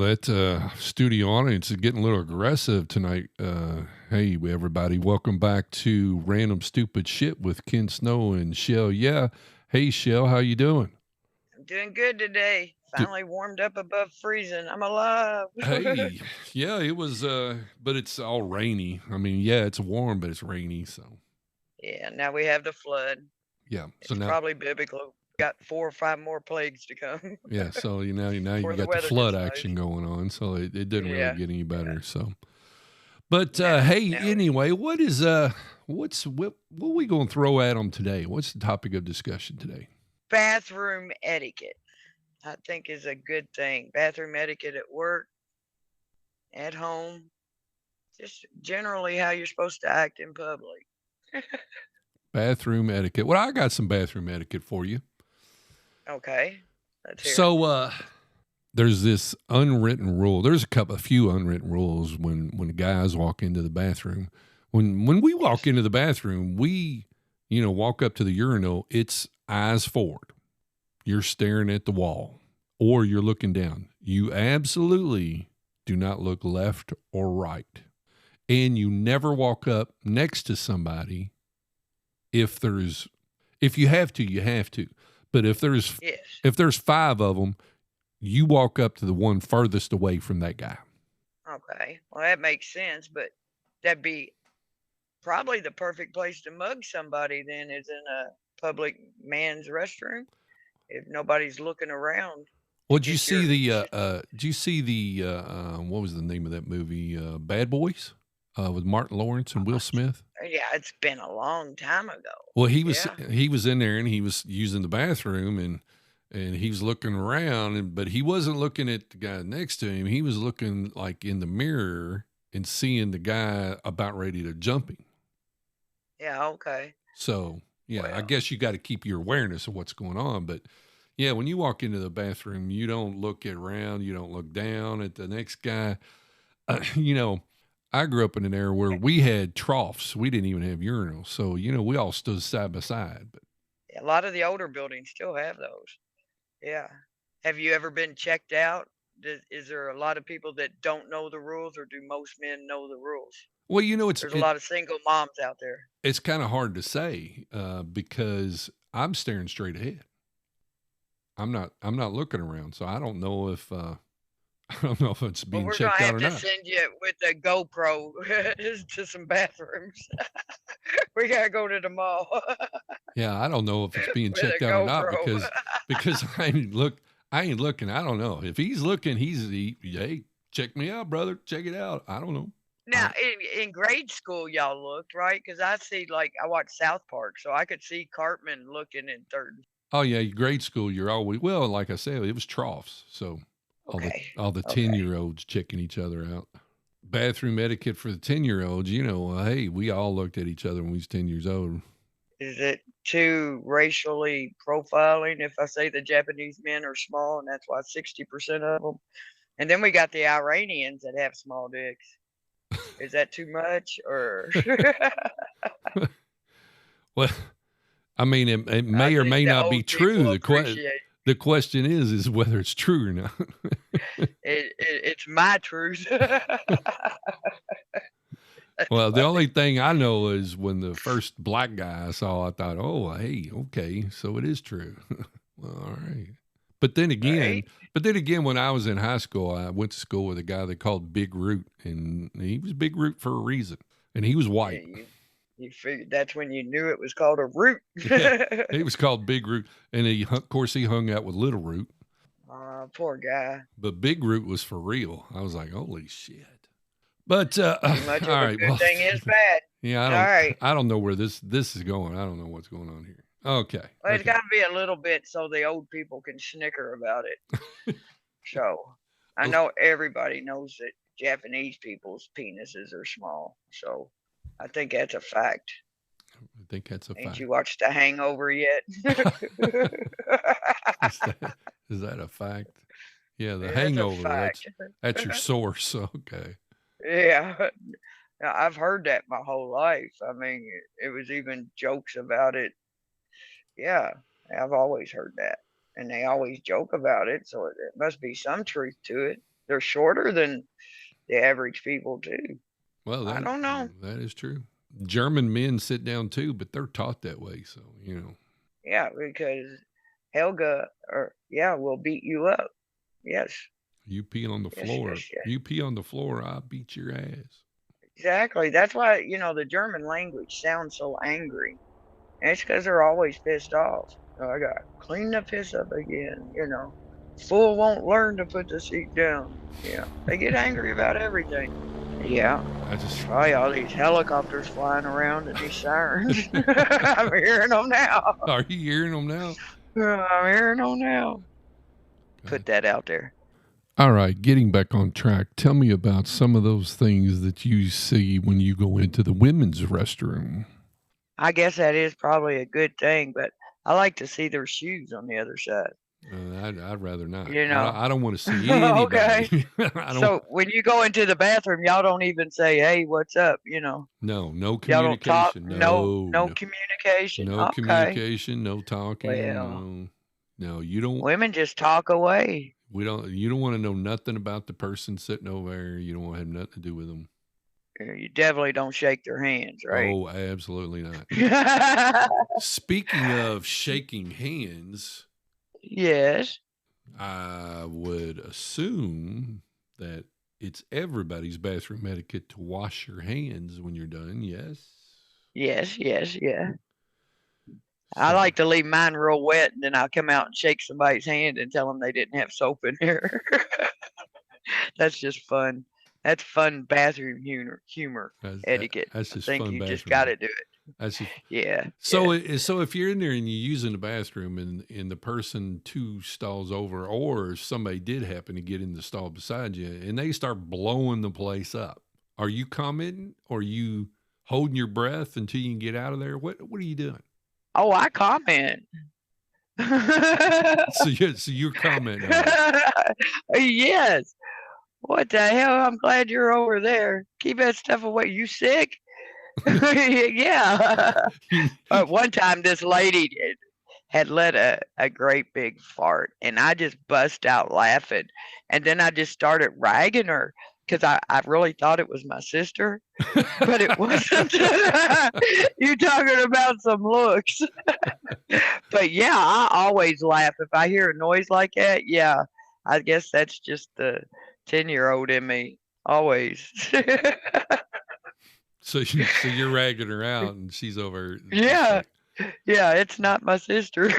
that studio audience is getting a little aggressive tonight. Hey, everybody, welcome back to Random Stupid Shit with Ken Snow and Shell. Yeah, hey Shell, how you doing? I'm doing good today. D- Finally warmed up above freezing. I'm alive. hey, yeah, it was, but it's all rainy. I mean, yeah, it's warm, but it's rainy. So Yeah, now we have the flood. yeah, so It's now, probably biblical. Got 4 or 5 more plagues to come yeah, so now you before the got the weather flood gets action nice. going on. So it didn't really Yeah, get any yeah. better. So, but Now, hey, now anyway, what we gonna throw at them today? What's the topic of discussion today? bathroom etiquette, I think, is a good thing. Bathroom etiquette at work, at home, just generally how you're supposed to act in public. Bathroom etiquette. Well, I got some bathroom etiquette for you. Okay, let's hear it. So there's this unwritten rule. There's a few unwritten rules when guys walk into the bathroom. When we walk Yes. into the bathroom, we walk up to the urinal. It's eyes forward. You're staring at the wall, or you're looking down. You absolutely do not look left or right, and you never walk up next to somebody if you have to, you have to. But Yes. if there's five of them, you walk up to the one furthest away from that guy. Okay. Well, that makes sense, but that'd be probably the perfect place to mug somebody then is in a public man's restroom if nobody's looking around Well, to get your did you see the what was the name of that movie? Bad Boys with Martin Lawrence and Will Smith. yeah, it's been a long time ago. Well, Yeah. he was in there and he was using the bathroom and he was looking around but he wasn't looking at the guy next to him. He was looking like in the mirror and seeing the guy about ready to jump him. Yeah, okay. So, yeah, I Well, guess you got to keep your awareness of what's going on. But yeah, when you walk into the bathroom, you don't look around, you don't look down at the next guy. You know, I grew up in an era where we had troughs. We didn't even have urinals. So, we all stood side by side. But a lot of the older buildings still have those. Yeah. Have you ever been checked out? Is there a lot of people that don't know the rules, or do most men know the rules? well, There's a lot of single moms out there. it's kind of hard to say because I'm staring straight ahead. I'm not looking around, so I don't know if I don't know if it's Well, being we're gonna checked out have or to not. send you with a GoPro to some bathrooms. We gotta go to the mall Yeah, I don't know if it's being with a checked out or not GoPro. because I ain't looking. I don't know if he's looking. Hey, check me out, brother. Check it out. I don't know. Now, in grade school, y'all looked, right? Because I watched South Park, so I could see Cartman looking in third. Oh yeah, grade school. You're always well. Like I said, it was troughs. So Okay, all the okay. 10-year-olds checking each other out. Bathroom etiquette for the 10-year-olds. Hey, we all looked at each other when we was 10 years old. Is it too racially profiling if I say the Japanese men are small and that's why 60% of them? And then we got the Iranians that have small dicks. Is that too much or Well, I mean, it I may or think may the not be old people true. appreciate The question is whether it's true or not. it's my truth. That's Well, the only funny. thing I know is when the first black guy I saw, I thought, oh, hey, okay, so it is true. Well, all right. But then again, Right? when I was in high school, I went to school with a guy they called Big Root, and he was Big Root for a reason, and he was Yeah, white. you figured that's when you knew it was called a root. Yeah, he was called Big Root, and of course he hung out with Little Root, Poor guy. but Big Root was for real. I was like, holy shit. But Too all much of a right, good well, thing is bad. yeah, All right. I don't know where this is going. I don't know what's going on here. Okay, Well, it's okay. got to be a little bit so the old people can snicker about it. So I Well, know everybody knows that Japanese people's penises are small. So I think that's a fact. I think that's a Ain't fact. you watched The Hangover yet? is that is that a fact? Yeah, the That's a hangover. fact. That's your source. Okay. Yeah. Now, I've heard that my whole life. I mean, it was even jokes about it. Yeah, I've always heard that. And they always joke about it, so it must be some truth to it. They're shorter than the average people too. Well, I don't know. that is true. German men sit down too, but they're taught that way. So, Yeah, because Helga will beat you up. Yes. you pee on the Yes, floor. yes, yes. You pee on the floor, I beat your ass. Exactly. That's why, the German language sounds so angry. And it's because they're always pissed off. Oh, I got to clean the piss up again. Fool won't learn to put the seat down. They get angry about everything. Yeah. I just. That's probably all these helicopters flying around and these sirens. I'm hearing them now. Are you hearing them now? I'm hearing them now. Put that out there. All right, getting back on track, tell me about some of those things that you see when you go into the women's restroom. I guess that is probably a good thing, but I like to see their shoes on the other side. I'd rather not. You know. I don't want to see anybody. Okay. So when you go into the bathroom, y'all don't even say, "Hey, what's up?" No Y'all don't talk. communication. No communication. No Okay. communication. No talking. Well, no. You don't. Women just talk away. You don't want to know nothing about the person sitting over there. You don't want to have nothing to do with them. You definitely don't shake their hands, right? Oh, absolutely not. Speaking of shaking hands, yes, I would assume that it's everybody's bathroom etiquette to wash your hands when you're done. Yes. Yes. Yeah. I like to leave mine real wet, and then I'll come out and shake somebody's hand and tell them they didn't have soap in here. That's just fun. That's fun bathroom humor etiquette. That's just I think fun you bathroom. just got to do it. That's just, yeah. So if you're in there and you're using the bathroom and the person 2 stalls over, or somebody did happen to get in the stall beside you and they start blowing the place up, are you commenting, or are you holding your breath until you can get out of there? What are you doing? Oh, I comment. So you're commenting. Yes. What the hell? I'm glad you're over there. Keep that stuff away. You sick? yeah. One time, this lady had let a great big fart, and I just bust out laughing. And then I just started ragging her because I really thought it was my sister, but it wasn't. You talking about some looks. But yeah, I always laugh if I hear a noise like that. Yeah, I guess that's just the 10-year-old in me. Always. So you're ragging her out, and she's over. Yeah. Yeah, it's not my sister.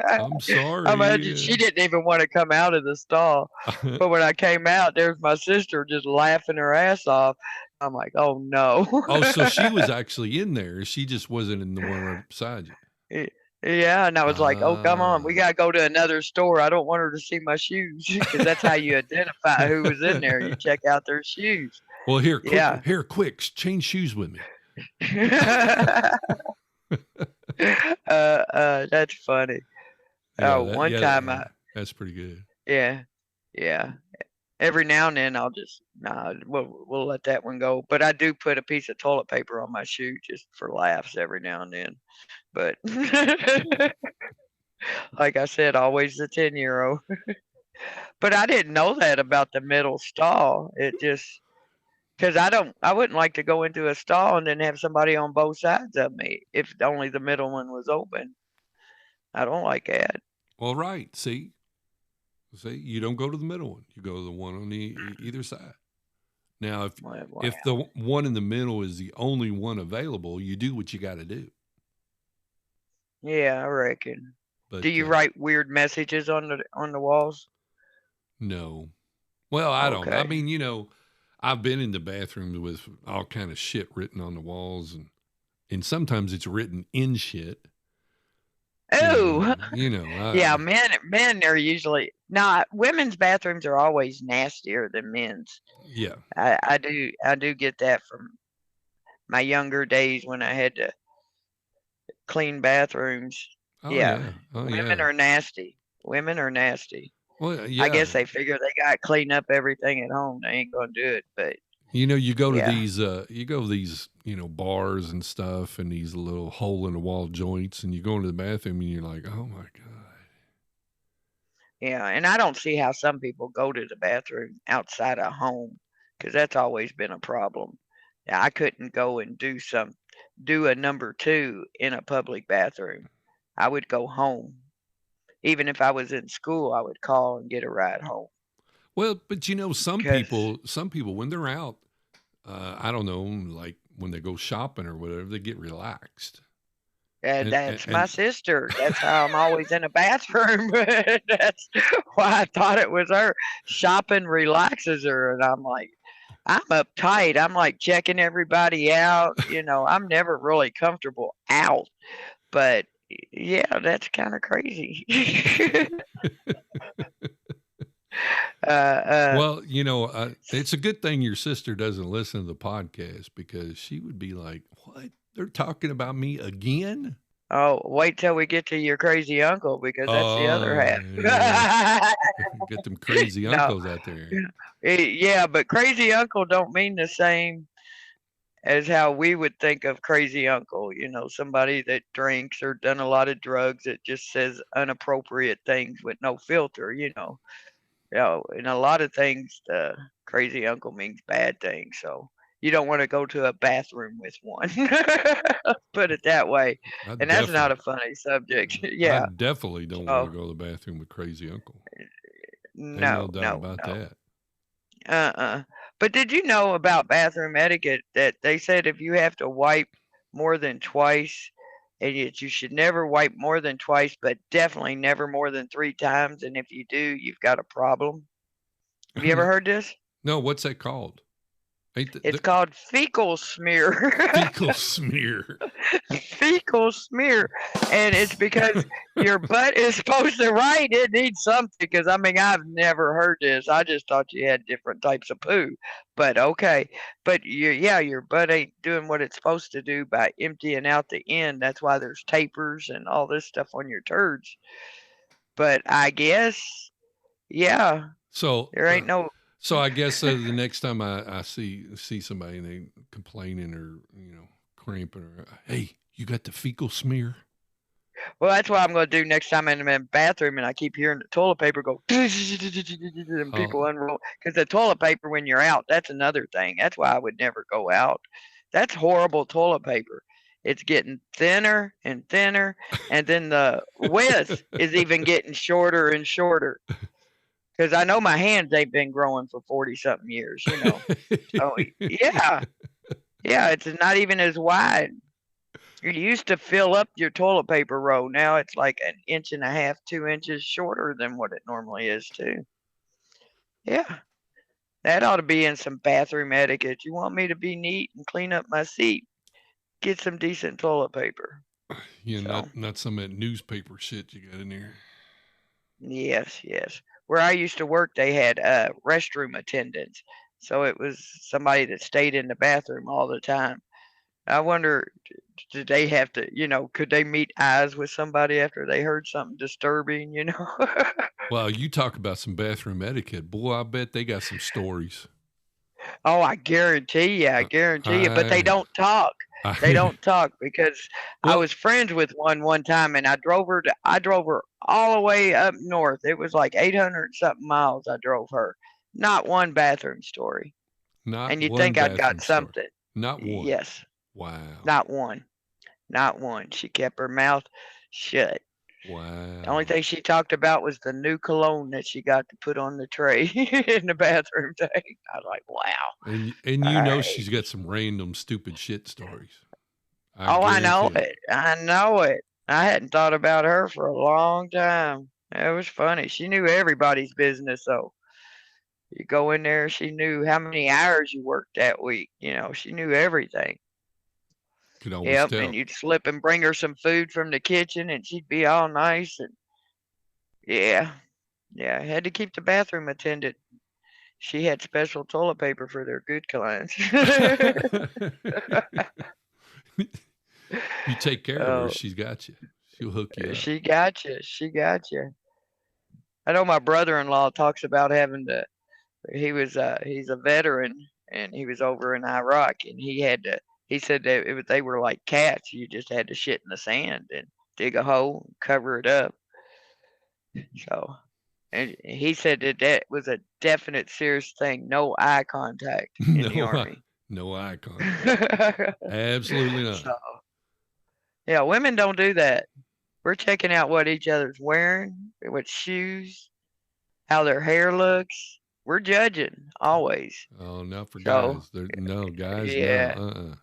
I'm sorry. I imagine she didn't even want to come out of the stall. But when I came out, there's my sister just laughing her ass off. I'm like, oh no. Oh, so she was actually in there. She just wasn't in the one right beside you. Yeah, and I was like, oh, come on. We got to go to another store. I don't want her to see my shoes because that's how you identify who was in there. You check out their shoes. Well, quick, change shoes with me. That's funny. Yeah, one time that's pretty good. Yeah. Every now and then I'll just we'll let that one go. But I do put a piece of toilet paper on my shoe just for laughs every now and then. But like I said, always the 10-year-old. But I didn't know that about the middle stall. It just because I wouldn't like to go into a stall and then have somebody on both sides of me if only the middle one was open. I don't like that. Well, right. See, you don't go to the middle one. You go to the one on either side. Now, if the one in the middle is the only one available, you do what you got to do. Yeah, I reckon. But, do you write weird messages on the walls? No. Well, I don't. I mean, I've been in the bathrooms with all kind of shit written on the walls, and sometimes it's written in shit. Oh, yeah. Men are usually women's bathrooms are always nastier than men's. Yeah, I do get that from my younger days when I had to clean bathrooms. Women are nasty. Women are nasty. Well, yeah. I guess they figure they got to clean up everything at home. They ain't gonna do it, but. You go to these, bars and stuff, and these little hole in the wall joints, and you go into the bathroom and you're like, oh my God. Yeah, and I don't see how some people go to the bathroom outside of home because that's always been a problem. Yeah, I couldn't go and do a number two in a public bathroom. I would go home. Even if I was in school, I would call and get a ride home. Well, but Because some people when they're out, I don't know, like when they go shopping or whatever, they get relaxed. that's my And sister. That's how I'm always in a bathroom. That's why I thought it was her. Shopping relaxes her, and I'm like, I'm uptight. I'm like checking everybody out. I'm never really comfortable out. But yeah, that's kind of crazy. uh, uh, well, it's a good thing your sister doesn't listen to the podcast because she would be like, "What? They're talking about me again?" oh, wait till we get to your crazy uncle because that's the other Oh, yeah. half. Get them crazy No, uncles out there. yeah, but crazy uncle don't mean the same as how we would think of crazy uncle. Somebody that drinks or done a lot of drugs that just says inappropriate things with no filter. In a lot of things, the crazy uncle means bad things. So you don't want to go to a bathroom with one. Put it that way. I And that's not definitely, a funny subject. I Yeah. definitely don't want to So go to the bathroom with crazy uncle. Ain't no no, doubt no, about no. that. Uh-uh. But did you know about bathroom etiquette that they said if you have to wipe more than twice, and yet you should never wipe more than twice, but definitely never more than 3 times. And if you do, you've got a problem. Have you ever no, heard this? no, what's that called? Ain't It's called fecal smear. fecal smear? Fecal smear. And it's because your butt is supposed to, right? It needs something. Because, I mean, I've never heard this. I just thought you had different types of poo. But okay. But yeah, your butt ain't doing what it's supposed to do by emptying out the end. That's why there's tapers and all this stuff on your turds. But I guess, yeah, So, there ain't no. so I guess the next time I see somebody and they complaining or cramping or hey, you got the fecal smear? Well, that's what I'm going to do next time I'm in the bathroom and I keep hearing the toilet paper go and Oh, people unroll. Because the toilet paper, when you're out, that's another thing. That's why I would never go out. That's horrible toilet paper. It's getting thinner and thinner, and then the width is even getting shorter and shorter. Because I know my hands ain't been growing for 40 something years. So, yeah, yeah, it's not even as wide. You used to fill up your toilet paper roll. Now it's like an inch and a half, 2 inches shorter than what it normally is, too. Yeah, that ought to be in some bathroom etiquette. You want me to be neat and clean up my seat? Get some decent toilet paper. So, not some of that newspaper shit you got in there. yes, yes. Where I used to work, they had restroom attendants. So it was somebody that stayed in the bathroom all the time. I wonder, did they have to, could they meet eyes with somebody after they heard something disturbing? Well, you talk about some bathroom etiquette, boy. I bet they got some stories. Oh, I guarantee you, I Uh, guarantee you. But they I, don't talk. They I, don't talk because I well, was friends with one time, and I drove her all the way up north. It was like 800 something miles. I drove her. Not one bathroom story. not And you'd one think I'd got bathroom story, something. not one. Yes, Wow, not one. Not one. She kept her mouth shut. The only wow. thing she talked about was the new cologne that she got to put on the tray in the bathroom thing. I was like, wow. And All right. she's got some random stupid shit stories. I Oh, I know guarantee it. it. I know it. I hadn't thought about her for a long time. It was funny. She knew everybody's business, though. You go in there, she knew how many hours you worked that week. She knew everything. Could always Yep. And tell. you'd slip and bring her some food from the kitchen, and she'd be all nice. And yeah, yeah. Had to keep the bathroom attendant. She had special toilet paper for their good clients. You take care of her, Oh, she's got you. She'll hook you up. she got you. She got you. I know my brother-in-law talks about having to. He's a veteran and he was over in Iraq and he had to. He said that they were like cats. You just had to shit in the sand and dig a hole, and cover it up. So And he said that was a definite serious thing. No eye contact in the No, Army. no eye contact. Absolutely not. So, yeah, women don't do that. We're checking out what each other's wearing, what shoes, how their hair looks. We're judging always. Oh, not for So, guys. No, guys, no. yeah,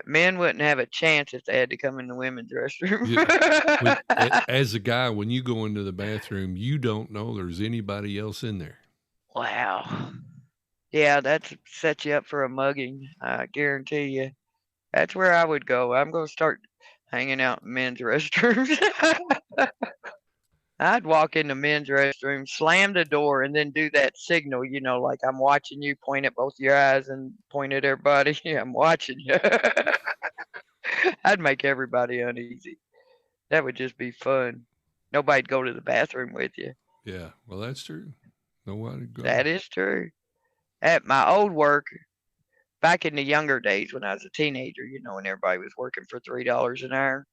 men wouldn't have a chance if they had to come in the women's restroom. As a guy, when you go into the bathroom, you don't know there's anybody else in there. Wow. Yeah, that sets you up for a mugging. I guarantee you. That's where I would go. I'm going to start hanging out in men's restrooms. I'd walk in the men's restroom, slam the door, and then do that signal, like I'm watching you, point at both your eyes and point at everybody. Yeah, I'm watching you. I'd make everybody uneasy. That would just be fun. Nobody'd go to the bathroom with you. Yeah, well, that's true. Nobody would go. That is true. At my old work, back in the younger days when I was a teenager, when everybody was working for $3 an hour,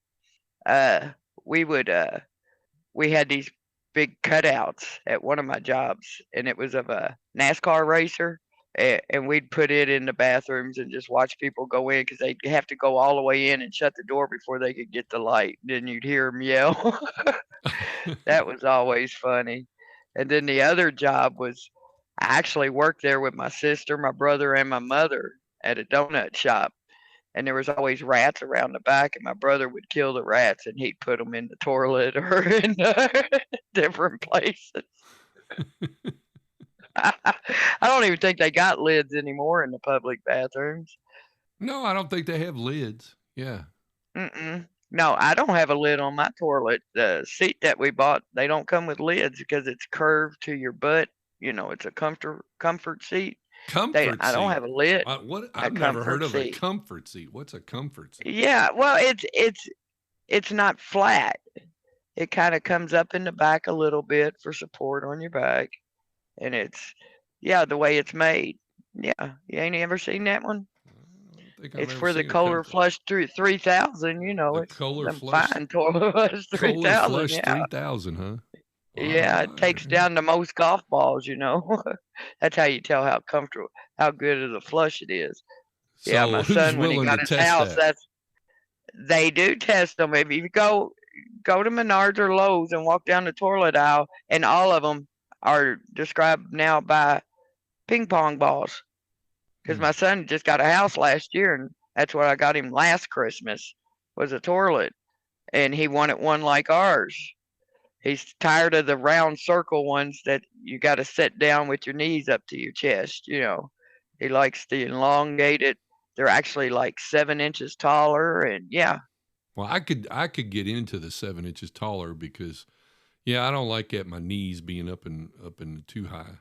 uh, we would we had these big cutouts at one of my jobs, and it was of a NASCAR racer. And we'd put it in the bathrooms and just watch people go in because they'd have to go all the way in and shut the door before they could get the light. Then you'd hear them yell. That was always funny. And then the other job was I actually worked there with my sister, my brother, and my mother at a donut shop. And there was always rats around the back, and my brother would kill the rats, and he'd put them in the toilet or in different places. I don't even think they got lids anymore in the public bathrooms. No, I don't think they have lids. Yeah. No, I don't have a lid on my toilet. The seat that we bought, they don't come with lids because it's curved to your butt. It's a comfort seat. Comfort I don't seat. have a lid. What? I've never heard of a comfort seat. What's a comfort seat? Yeah, well, it's not flat. It kind of comes up in the back a little bit for support on your back, and it's the way it's made. Yeah, you ain't ever seen that one? It's for the Kohlor Flush 3000. The It's Kohlor Flush. Fine Kohlor Flush 3000. Kohlor Flush yeah. 3000, huh? Yeah, it takes down the most golf balls. That's how you tell how comfortable, how good of a flush it is. So yeah, my son when he got his house, they do test them. If you go to Menards or Lowe's and walk down the toilet aisle, and all of them are described now by ping pong balls. Because my son just got a house last year, and that's what I got him last Christmas was a toilet, and he wanted one like ours. He's tired of the round circle ones that you got to sit down with your knees up to your chest. He likes the elongated. They're actually like 7 inches taller, and yeah. Well, I could get into the 7 inches taller because, I don't like my knees being up and too high.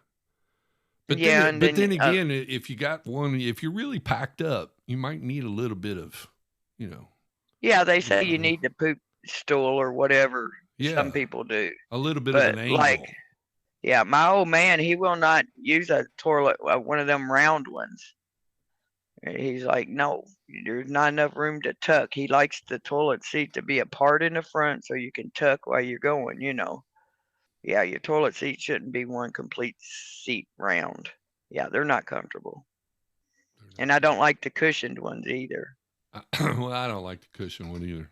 But then again, if you got one, if you're really packed up, you might need a little bit of, Yeah, they say you need the poop stool or whatever. Yeah, some people do. A little bit of an angle. My old man, he will not use a toilet, one of them round ones. He's like, no, there's not enough room to tuck. He likes the toilet seat to be a part in the front so you can tuck while you're going, Yeah, your toilet seat shouldn't be one complete seat round. Yeah, they're not comfortable. And I don't like the cushioned ones either. Well, I don't like the cushioned one either.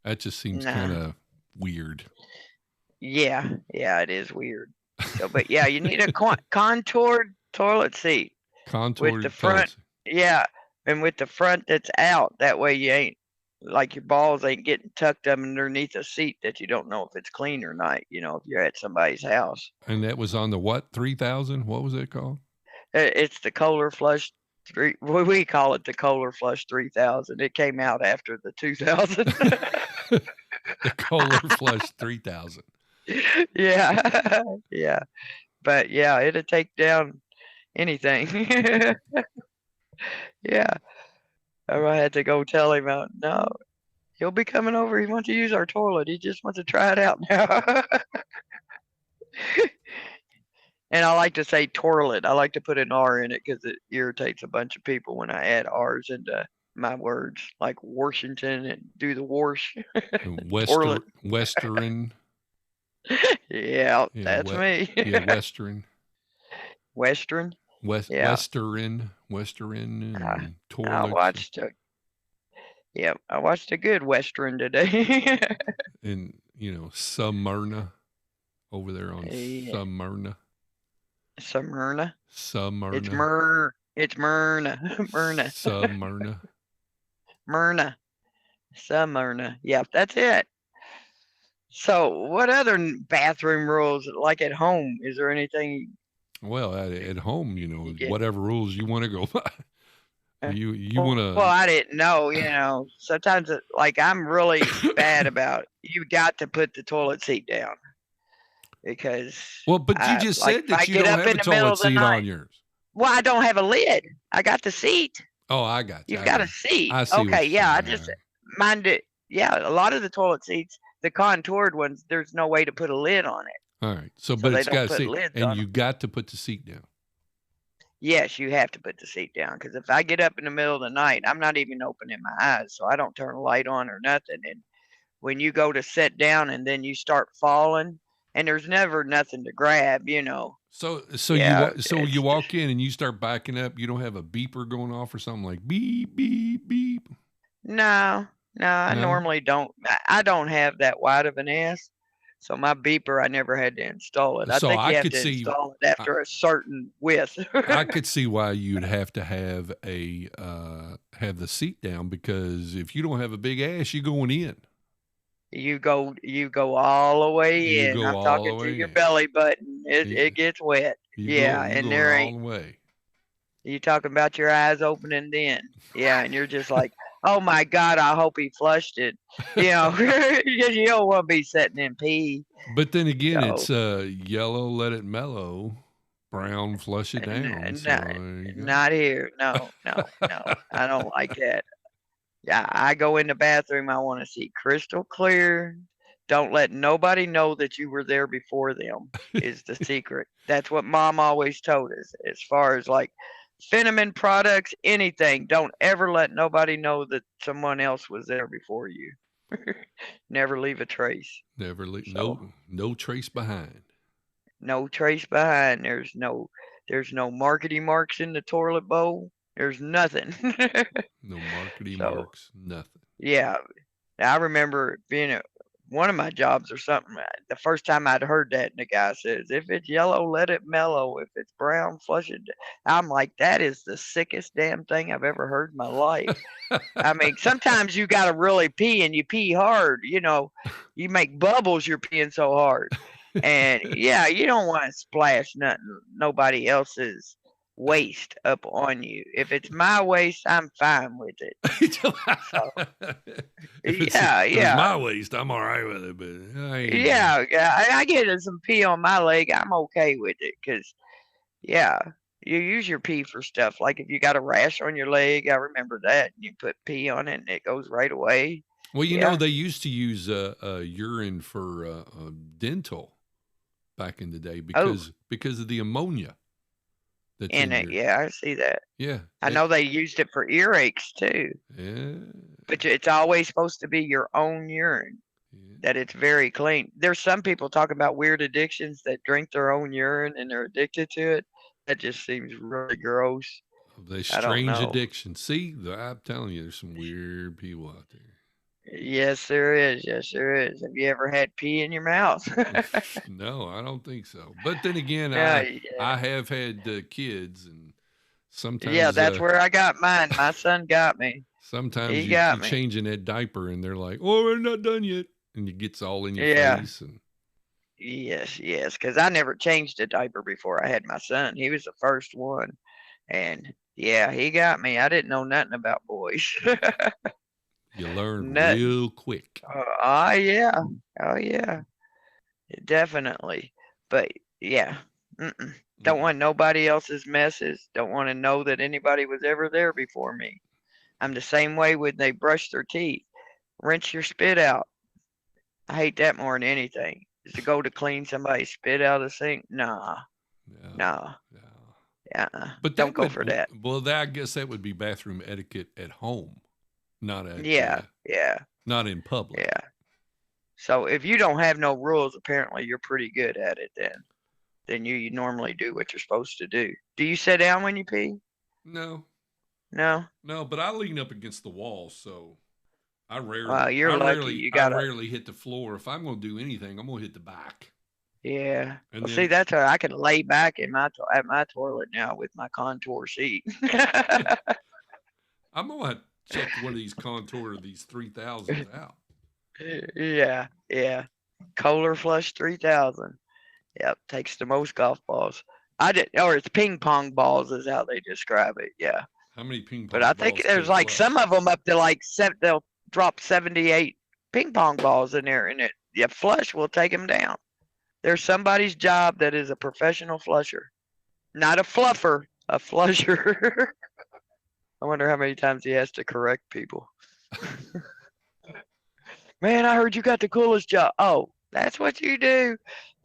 That just seems kind of weird. Yeah, it is weird. So, but yeah, you need a contoured toilet seat. Contoured with the front, and with the front that's out. That way you ain't like your balls ain't getting tucked up underneath a seat that you don't know if it's clean or not. If you're at somebody's house. And that was on the what 3000? What was it called? It's the Kohlor Flush. We call it the Kohlor Flush 3000. It came out after the 2000. The Kohlor Flush 3000. Yeah. But yeah, it'll take down anything. Yeah. I had to go tell him out. No, he'll be coming over. He wants to use our toilet. He just wants to try it out now. And I like to say toilet. I like to put an R in it because it irritates a bunch of people when I add R's into my words, like Washington and do the wash. Western. Yeah, Yeah, that's me. yeah, Western, Western. Yeah. Western, I, and I toilets, watched a I watched a good Western today. and Smyrna over there on Yeah. Smyrna, Smyrna. Smyrna, It's Myrna. Myrna. Smyrna. Myrna. Smyrna. Yep, that's it. So, what other bathroom rules like at home? Is there anything Well, at home, you get? whatever rules you want to go by. You want Well, to. I didn't know. Sometimes like I'm really bad about. You got to put the toilet seat down because Well, but you I just like said if I that you get don't up have in a the middle toilet of the seat on night. yours. Well, I don't have a lid. I got the seat. Oh, I got you. You've got a seat. I see what Okay, you're yeah. I saying. just mind it. Yeah, a lot of the toilet seats, the contoured ones, there's no way to put a lid on it, All right. So, so but they it's got don't to put seat, lids and on you them. got to put the seat down. Yes, you have to put the seat down because if I get up in the middle of the night, I'm not even opening my eyes, so I don't turn a light on or nothing. And when you go to sit down and then you start falling, and there's never nothing to grab. Yeah, So you it's just walk in and you start backing up. You don't have a beeper going off or something like beep beep beep. no, no. I No. normally don't. I don't have that wide of an ass, so my beeper I never had to install it. I So think I you have could to see. install it I, after a certain width. I could see why you'd have to have the seat down, because if you don't have a big ass, you're going in. You go all the way You in. go I'm all the talking to way your in. belly button. It You, it gets wet. Yeah, you and going there all ain't the way. you talking about your eyes opening then. Yeah, and you're just like, oh my God, I hope he flushed it. You know, you don't want to be sitting in pee. But then again, So it's yellow, let it mellow, brown, flush it down. So not there you go. not here. No, no, no. I don't like that. Yeah, I go in the bathroom. I want to see crystal clear. Don't let nobody know that you were there before them is the secret. That's what mom always told us. As far as like Fenneman products, anything, don't ever let nobody know that someone else was there before you. Never leave a trace. Never leave, So no trace behind. no trace behind. There's no markety marks in the toilet bowl. There's nothing. No markety So marks, nothing. yeah, I remember being at one of my jobs or something. The first time I'd heard that, and the guy says, "If it's yellow, let it mellow. If it's brown, flush it." I'm like, that is the sickest damn thing I've ever heard in my life. I mean, sometimes you got to really pee, and you pee hard. You make bubbles. You're peeing so hard, and yeah, you don't want to splash nothing, nobody else's waste up on you. If it's my waste, I'm fine with it. So yeah, if it's yeah. my waist, I'm all right with it. But I ain't. Yeah, yeah, I get some pee on my leg, I'm okay with it, cause yeah, you use your pee for stuff, like, if you got a rash on your leg, I remember that, you put pee on it and it goes right away. Well, Yeah. they used to use urine for dental back in the day Oh, because of the ammonia that's in in it, your. yeah, I see that. Yeah. I know they used it for earaches too, Yeah. but it's always supposed to be your own urine, Yeah. that it's very clean. There's some people talking about weird addictions that drink their own urine and they're addicted to it. That just seems really gross. They I don't strange know. addiction. See, I'm telling you, there's some weird people out Yes, there is. Yes, there is. Have you ever had pee in your mouth? there. No, I don't think so. But then again, Yeah, I have had kids, and yeah, sometimes that's where I got mine. My son got me. sometimes He you got me. changing that diaper, and they're like, "Oh, we're not done yet," and it gets all in your Yeah. face. And Yes, yes. Because I never changed a diaper before I had my son. He was the first one. And yeah, he got me. I didn't know nothing about boys. you learn Nothing. real quick. Oh, yeah. Oh, yeah. Definitely. But yeah. Mm-mm. Don't Mm-mm. want nobody else's messes. Don't want to know that anybody was ever there before me. I'm the same way when they brush their teeth. Rinse your spit out. I hate that more than anything. Is to go to clean somebody's spit out of the sink? Nah, No, nah, no. But don't that go would for that. I guess that would be bathroom etiquette at home, not at Yeah, yeah, not in public. yeah. So if you don't have no rules, apparently you're pretty good at it then. Then you normally do what you're supposed to do. Do you sit down when you pee? No, No? no, but I lean up against the wall, so Well, you're lucky. You I gotta, rarely hit the floor. If I'm going to do anything, I'm going to hit the back. yeah. And Well, see, then that's how I can lay back in at my toilet now with my contour seat. I'm going to have to check one of these contour of these 3000s out. Yeah, yeah. Kohlor Flush 3000. Yep, takes the most golf balls. Or it's ping pong balls is how they describe it. Yeah, How many ping but I pong think balls can there's it like some flush? of them up to like they'll drop 78 ping pong balls in there, and it yeah, flush will take them down. There's somebody's job that is a professional flusher, not a fluffer, a flusher. I wonder how many times he has to correct people. Man, I heard you got the coolest job. Oh, that's what you do.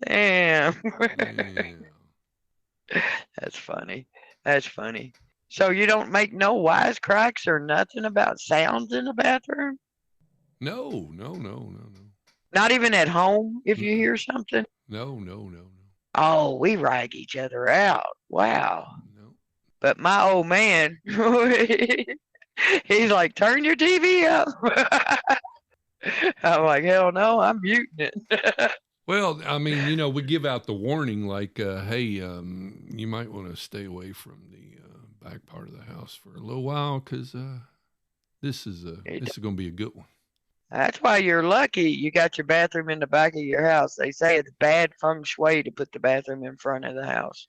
Damn. Yeah. That's funny. That's funny. So you don't make no wisecracks or nothing about sounds in the bathroom? No, no, no, no, no. Not even at home if you hear something? No, no, no, Oh, we rag each other out. Wow. no. But my old man, he's like, turn your TV up. I'm like, hell no, I'm muting it. Well, I mean, we give out the warning like, hey, you might want to stay away from the back part of the house for a little while because this is going to be a good one. That's why you're lucky you got your bathroom in the back of your house. They say it's bad feng shui to put the bathroom in front of the house.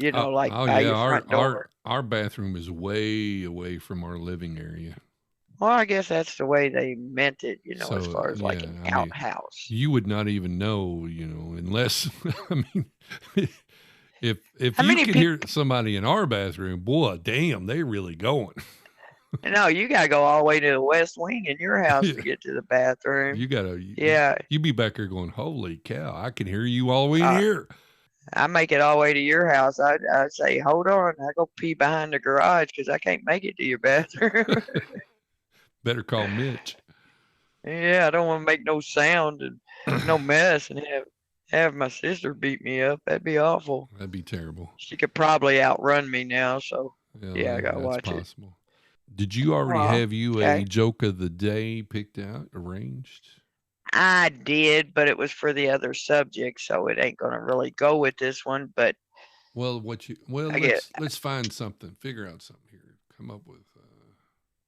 Like by yeah, your front door. our bathroom is way away from our living area. Well, I guess that's the way they meant it, So as far as like yeah, an I mean, outhouse. you would not even know, unless I mean, if How you many can people? hear somebody in our bathroom, boy, damn, they really going. No, you gotta go all the way to the west wing in your house to get to the bathroom. You gotta, Yeah, you be back there going, holy cow, I can hear you all the way in uh, here. I make it all the way to your house. I say, hold on, I go pee behind the garage because I can't make it to your bathroom. Better call Mitch. Yeah, I don't want to make no sound and no mess and have my sister beat me up. That'd be awful. That'd be terrible. She could probably outrun me now, so yeah, I gotta That's watch it. possible. Did you already Oh, have you a okay. joke of the day picked out, arranged? I did, but it was for the other subject, so it ain't gonna really go with this one. But Well, I get let's find something. Figure out something here. Come up with.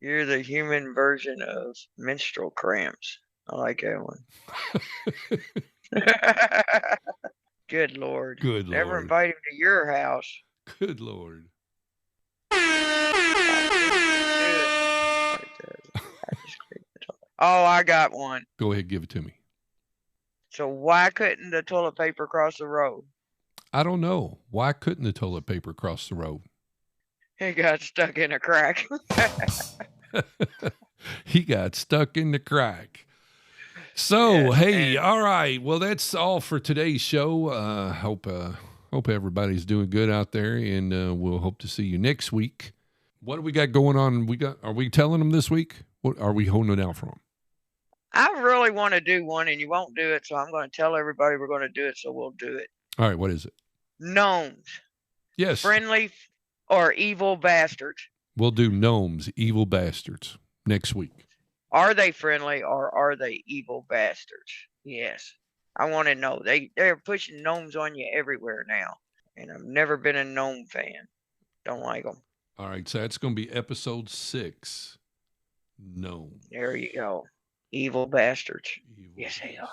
you're the human version of menstrual cramps. I like that one. Good Lord. Good Never Lord. invite him to your house. Good Lord. Oh, I got one. Go ahead, give it to me. So why couldn't the toilet paper cross the road? I don't know. Why couldn't the toilet paper cross the road? He got stuck in a crack. He got stuck in the crack. So, Yes, hey, and all right. Well, that's all for today's show. Hope everybody's doing good out there, and we'll hope to see you next week. What do we got going on? Are we telling them this week? What are we holding it out for them? I really want to do one, and you won't do it, so I'm going to tell everybody we're going to do it, so we'll do it. All right, what is it? Gnomes. Yes. Friendly or evil bastards. We'll do gnomes, evil bastards, next week. Are they friendly or are they evil bastards? Yes. I want to know. They're pushing gnomes on you everywhere now, and I've never been a gnome fan. Don't like them. All right, so that's going to be episode 6. Gnomes. There you go. Evil bastards. Evil Yes, they bastards.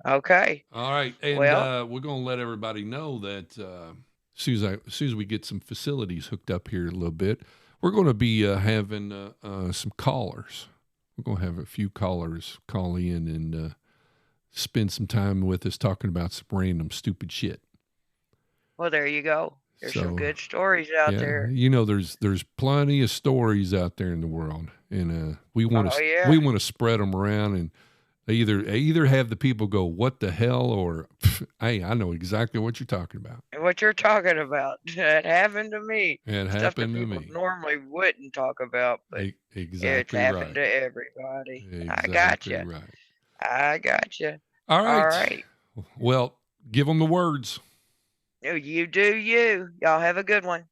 are. Okay. All right, and we're going to let everybody know that as soon as we get some facilities hooked up here a little bit, we're going to be having some callers. We're going to have a few callers call in and spend some time with us talking about some random stupid shit. Well, there you go. There's some good stories out there. There's plenty of stories out there in the world, and we want to spread them around They either have the people go, "What the hell?" or, "Hey, I know exactly what you're talking about." What you're talking about. That happened to me. It Stuff that happened to people me. normally wouldn't talk about, but it's Exactly happened right. to everybody. I got Exactly you. right. I got you. All All right. right. Well, give them the words. Oh, you do you. Y'all have a good one.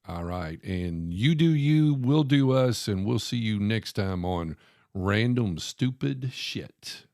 All right. And you do you, we'll do us, and we'll see you next time on Random Stupid Shit.